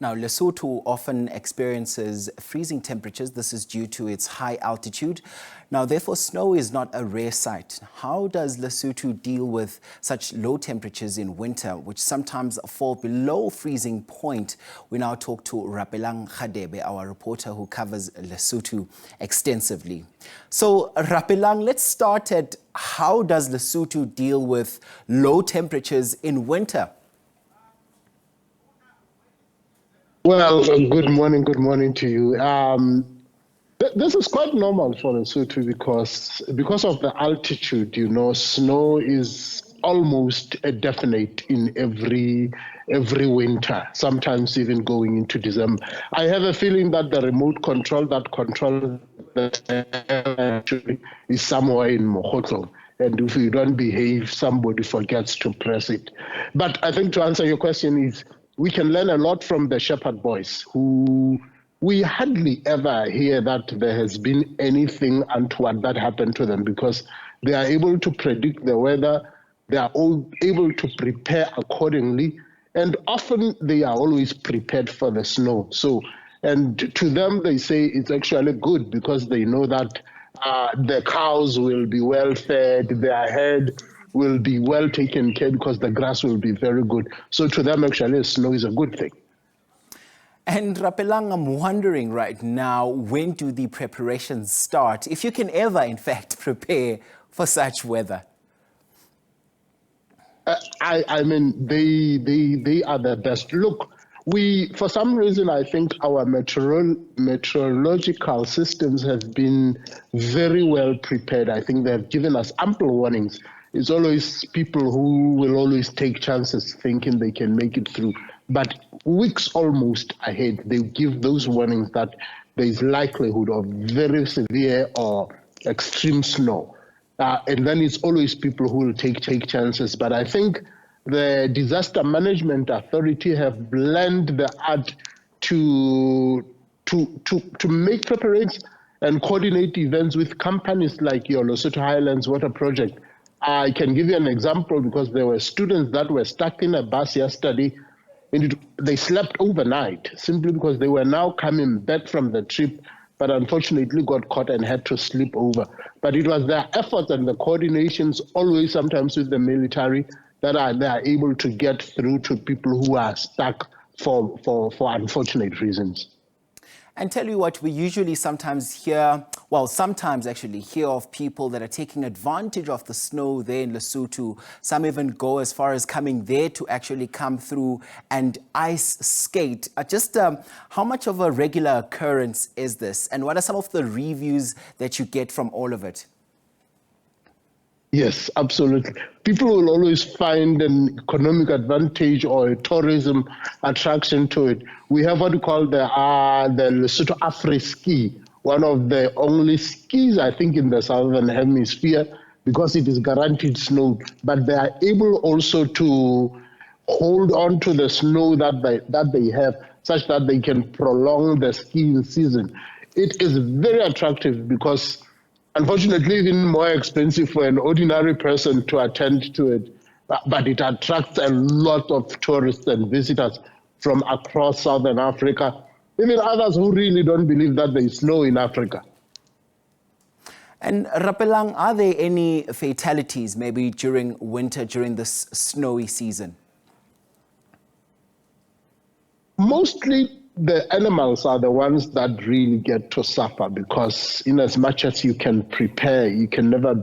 Now, Lesotho often experiences freezing temperatures. This is due to its high altitude. Now, therefore, snow is not a rare sight. How does Lesotho deal with such low temperatures in winter, which sometimes fall below freezing point? We now talk to Rapelang Radebe, our reporter who covers Lesotho extensively. So, Rapelang, let's start at how does Lesotho deal with low temperatures in winter? Well, good morning to you. This is quite normal for Lesotho because of the altitude. Snow is almost a definite in every winter. Sometimes even going into December. I have a feeling that the remote control that controls the is somewhere in Mogotlo. And if you don't behave, somebody forgets to press it. But I think to answer your question is, we can learn a lot from the shepherd boys, who we hardly ever hear that there has been anything untoward that happened to them, because they are able to predict the weather, they are all able to prepare accordingly, and often they are always prepared for the snow. And to them, they say it's actually good because they know that the cows will be well fed, their herd will be well taken care because the grass will be very good. So to them, actually, snow is a good thing. And Rapelang, I'm wondering right now, when do the preparations start? If you can ever, in fact, prepare for such weather. I mean, they are the best. Look, for some reason, I think our meteorological systems have been very well prepared. I think they've given us ample warnings. It's always people who will always take chances thinking they can make it through. But weeks almost ahead, they give those warnings that there is likelihood of very severe or extreme snow. And then it's always people who will take chances. But I think the Disaster Management Authority have blended the art to make preparations and coordinate events with companies like your Lesotho Highlands Water Project. I can give you an example because there were students that were stuck in a bus yesterday, and they slept overnight simply because they were now coming back from the trip, but unfortunately got caught and had to sleep over. But it was their efforts and the coordinations, always sometimes with the military, that they are able to get through to people who are stuck for unfortunate reasons. And tell you what, we usually sometimes actually hear of people that are taking advantage of the snow there in Lesotho. Some even go as far as coming there to actually come through and ice skate. How much of a regular occurrence is this? And what are some of the reviews that you get from all of it? Yes, absolutely. People will always find an economic advantage or a tourism attraction to it. We have what we call the Lesotho Afri-Ski, one of the only skis, I think, in the Southern Hemisphere, because it is guaranteed snow. But they are able also to hold on to the snow that they have, such that they can prolong the skiing season. It is very attractive because, unfortunately, even more expensive for an ordinary person to attend to it, but it attracts a lot of tourists and visitors from across Southern Africa, even others who really don't believe that there is snow in Africa. And Rapelang, are there any fatalities maybe during winter, during this snowy season? Mostly the animals are the ones that really get to suffer, because in as much as you can prepare, you can never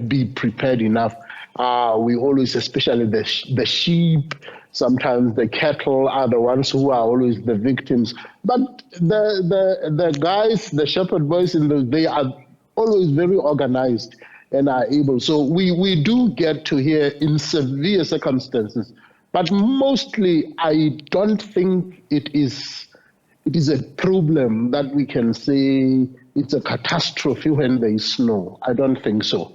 be prepared enough. We always, especially the sheep, sometimes the cattle are the ones who are always the victims. But the guys, the shepherd boys they are always very organized and are able. So we do get to hear in severe circumstances. But mostly, I don't think it is a problem that we can say it's a catastrophe when there is snow. I don't think so.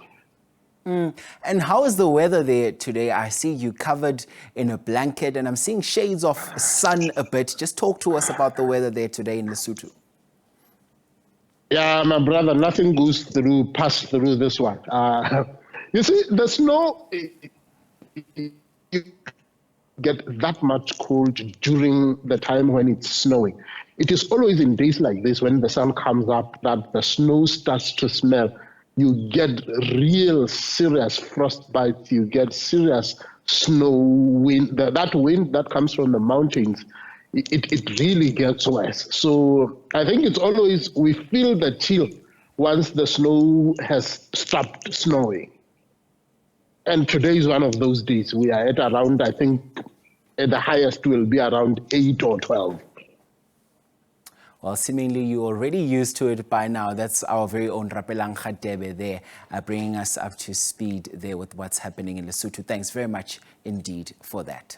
And how is the weather there today? I see you covered in a blanket and I'm seeing shades of sun a bit. Just talk to us about the weather there today in Lesotho. Yeah, my brother, nothing goes past through this one. You see, the snow, get that much cold during the time when it's snowing. It is always in days like this when the sun comes up that the snow starts to smell. You get real serious frost bites. You get serious snow wind. That wind that comes from the mountains, it really gets worse. So I think it's always, we feel the chill once the snow has stopped snowing. And today is one of those days. We are at around, I think, at the highest will be around 8 or 12. Well, seemingly you're already used to it by now. That's our very own Rapelang Radebe there, bringing us up to speed there with what's happening in Lesotho. Thanks very much indeed for that.